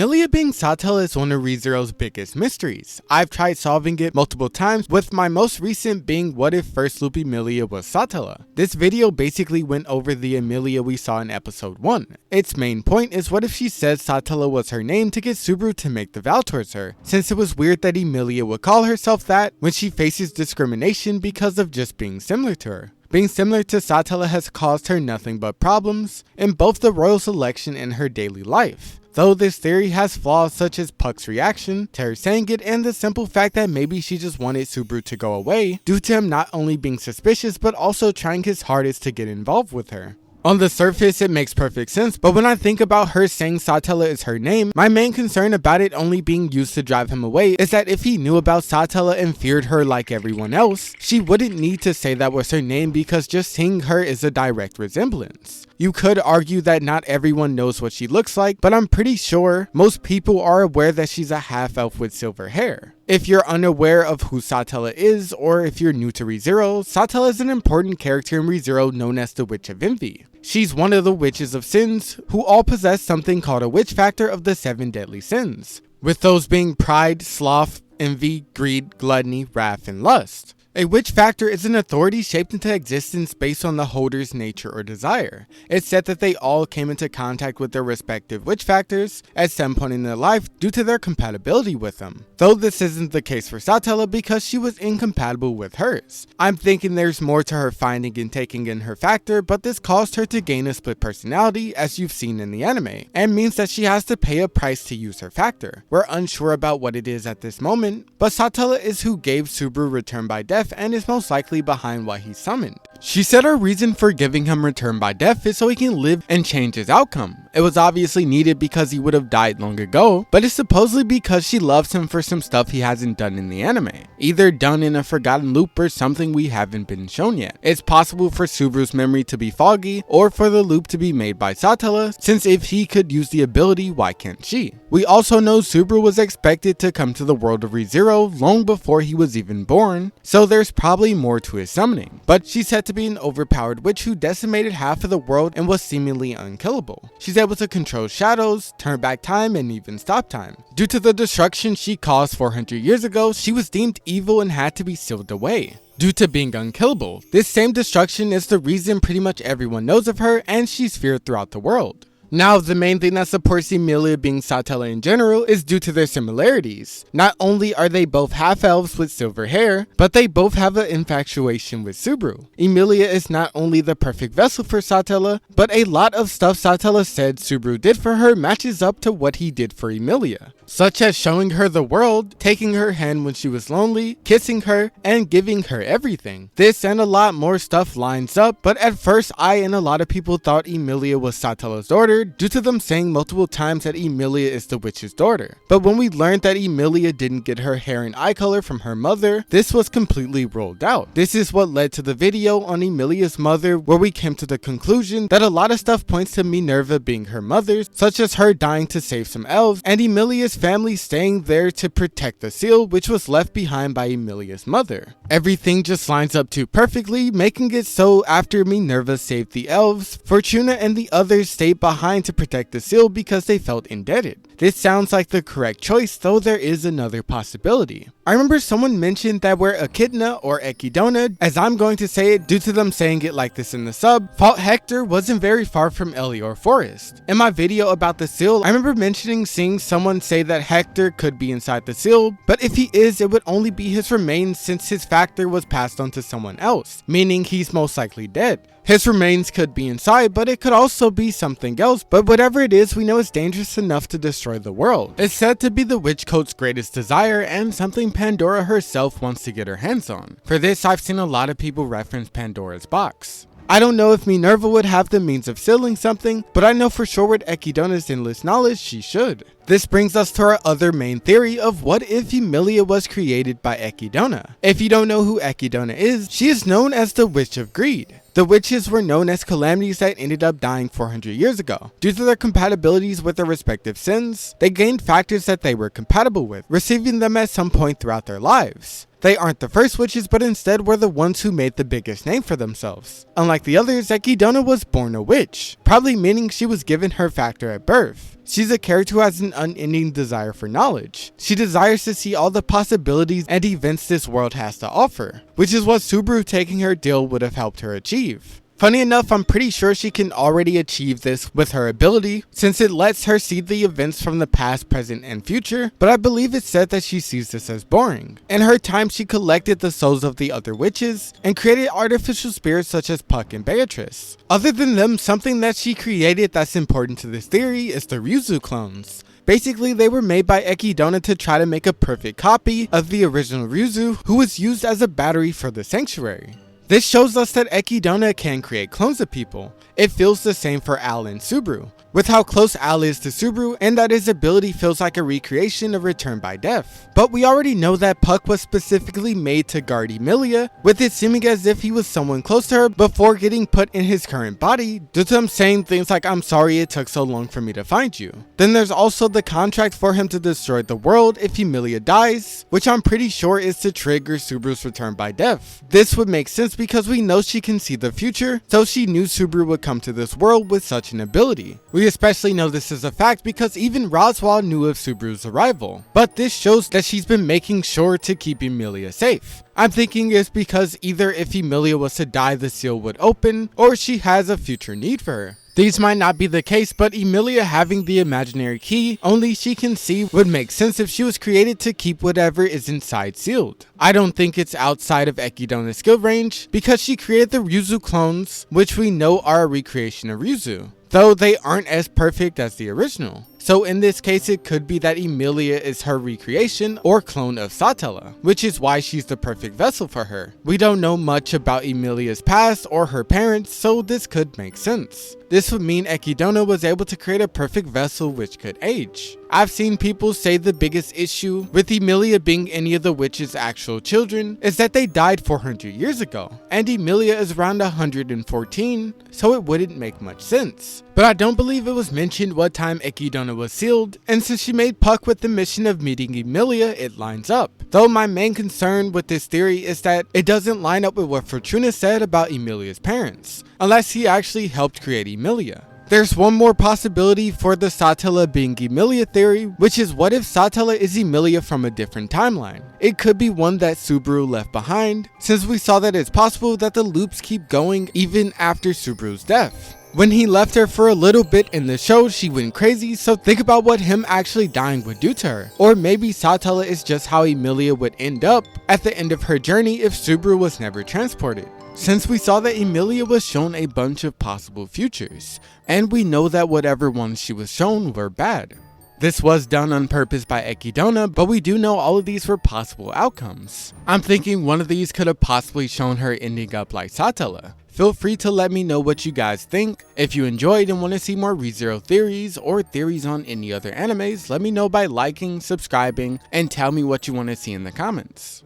Emilia being Satella is one of rezero's biggest mysteries. I've tried solving it multiple times, with my most recent being what if first loop Emilia was Satella. This video basically went over the Emilia we saw in episode 1. Its main point is what if she said Satella was her name to get Subaru to make the vow towards her, since it was weird that Emilia would call herself that when she faces discrimination because of just being similar to her. Being similar to Satella has caused her nothing but problems in both the royal selection and her daily life. Though this theory has flaws such as Puck's reaction, Terry saying it, and the simple fact that maybe she just wanted Subaru to go away due to him not only being suspicious but also trying his hardest to get involved with her. On the surface, it makes perfect sense, but when I think about her saying Satella is her name, my main concern about it only being used to drive him away is that if he knew about Satella and feared her like everyone else, she wouldn't need to say that was her name because just seeing her is a direct resemblance. You could argue that not everyone knows what she looks like, but I'm pretty sure most people are aware that she's a half-elf with silver hair. If you're unaware of who Satella is, or if you're new to ReZero, Satella is an important character in ReZero known as the Witch of Envy. She's one of the Witches of Sins, who all possess something called a witch factor of the 7 deadly sins, with those being pride, sloth, envy, greed, gluttony, wrath, and lust. A witch factor is an authority shaped into existence based on the holder's nature or desire. It's said that they all came into contact with their respective witch factors at some point in their life due to their compatibility with them. Though this isn't the case for Satella because she was incompatible with hers. I'm thinking there's more to her finding and taking in her factor, but this caused her to gain a split personality as you've seen in the anime, and means that she has to pay a price to use her factor. We're unsure about what it is at this moment, but Satella is who gave Subaru Return by Death and is most likely behind why he's summoned. She said her reason for giving him Return by Death is so he can live and change his outcome. It was obviously needed because he would have died long ago, but it's supposedly because she loves him for some stuff he hasn't done in the anime. Either done in a forgotten loop or something we haven't been shown yet. It's possible for Subaru's memory to be foggy, or for the loop to be made by Satella, since if he could use the ability, why can't she? We also know Subaru was expected to come to the world of ReZero long before he was even born, so there's probably more to his summoning. But she's said to be an overpowered witch who decimated half of the world and was seemingly unkillable. She's able to control shadows, turn back time, and even stop time. Due to the destruction she caused 400 years ago, she was deemed evil and had to be sealed away due to being unkillable. This same destruction is the reason pretty much everyone knows of her, and she's feared throughout the world. Now, the main thing that supports Emilia being Satella in general is due to their similarities. Not only are they both half-elves with silver hair, but they both have an infatuation with Subaru. Emilia is not only the perfect vessel for Satella, but a lot of stuff Satella said Subaru did for her matches up to what he did for Emilia, such as showing her the world, taking her hand when she was lonely, kissing her, and giving her everything. This and a lot more stuff lines up, but at first I and a lot of people thought Emilia was Satella's daughter, due to them saying multiple times that Emilia is the witch's daughter. But when we learned that Emilia didn't get her hair and eye color from her mother, this was completely ruled out. This is what led to the video on Emilia's mother, where we came to the conclusion that a lot of stuff points to Minerva being her mother, such as her dying to save some elves, and Emilia's family staying there to protect the seal, which was left behind by Emilia's mother. Everything just lines up too perfectly, making it so after Minerva saved the elves, Fortuna and the others stayed behind to protect the seal because they felt indebted. This sounds like the correct choice, though there is another possibility. I remember someone mentioned that where Echidna or Echidona, as I'm going to say it due to them saying it like this in the sub, thought Hector wasn't very far from Elior Forest. In my video about the seal, I remember mentioning seeing someone say that Hector could be inside the seal, but if he is, it would only be his remains since his factor was passed on to someone else, meaning he's most likely dead. His remains could be inside, but it could also be something else, but whatever it is, we know it's dangerous enough to destroy the world. It's said to be the Witch Coat's greatest desire and something Pandora herself wants to get her hands on. For this, I've seen a lot of people reference Pandora's box. I don't know if Minerva would have the means of sealing something, but I know for sure with Echidona's endless knowledge, she should. This brings us to our other main theory of what if Emilia was created by Echidona. If you don't know who Echidona is, she is known as the Witch of Greed. The witches were known as calamities that ended up dying 400 years ago. Due to their compatibilities with their respective sins, they gained factors that they were compatible with, receiving them at some point throughout their lives. They aren't the first witches, but instead were the ones who made the biggest name for themselves. Unlike the others, Ekidona was born a witch, probably meaning she was given her factor at birth. She's a character who has an unending desire for knowledge. She desires to see all the possibilities and events this world has to offer, which is what Subaru taking her deal would have helped her achieve. Funny enough, I'm pretty sure she can already achieve this with her ability, since it lets her see the events from the past, present, and future, but I believe it said that she sees this as boring. In her time, she collected the souls of the other witches, and created artificial spirits such as Puck and Beatrice. Other than them, something that she created that's important to this theory is the Ryuzu clones. Basically, they were made by Ekidona to try to make a perfect copy of the original Ryuzu, who was used as a battery for the sanctuary. This shows us that Ekidona can create clones of people. It feels the same for Al and Subaru, with how close Al is to Subaru and that his ability feels like a recreation of Return by Death. But we already know that Puck was specifically made to guard Emilia, with it seeming as if he was someone close to her before getting put in his current body, due to him saying things like, "I'm sorry it took so long for me to find you." Then there's also the contract for him to destroy the world if Emilia dies, which I'm pretty sure is to trigger Subaru's Return by Death. This would make sense because we know she can see the future, so she knew Subaru would come to this world with such an ability. We especially know this is a fact because even Roswaal knew of Subaru's arrival, but this shows that she's been making sure to keep Emilia safe. I'm thinking it's because either if Emilia was to die the seal would open, or she has a future need for her. These might not be the case, but Emilia having the imaginary key only she can see would make sense if she was created to keep whatever is inside sealed. I don't think it's outside of Ekidona's skill range because she created the Ryuzu clones, which we know are a recreation of Ryuzu, though they aren't as perfect as the original. So in this case, it could be that Emilia is her recreation or clone of Satella, which is why she's the perfect vessel for her. We don't know much about Emilia's past or her parents, so this could make sense. This would mean Ekidona was able to create a perfect vessel which could age. I've seen people say the biggest issue with Emilia being any of the witch's actual children is that they died 400 years ago, and Emilia is around 114, so it wouldn't make much sense. But I don't believe it was mentioned what time Ekidona was sealed, and since she made Puck with the mission of meeting Emilia, it lines up. Though my main concern with this theory is that it doesn't line up with what Fortuna said about Emilia's parents, unless he actually helped create Emilia. There's one more possibility for the Satella being Emilia theory, which is what if Satella is Emilia from a different timeline? It could be one that Subaru left behind, since we saw that it's possible that the loops keep going even after Subaru's death. When he left her for a little bit in the show, she went crazy, so think about what him actually dying would do to her. Or maybe Satella is just how Emilia would end up at the end of her journey if Subaru was never transported. Since we saw that Emilia was shown a bunch of possible futures, and we know that whatever ones she was shown were bad. This was done on purpose by Ekidona, but we do know all of these were possible outcomes. I'm thinking one of these could have possibly shown her ending up like Satella. Feel free to let me know what you guys think. If you enjoyed and want to see more ReZero theories or theories on any other animes, let me know by liking, subscribing, and tell me what you want to see in the comments.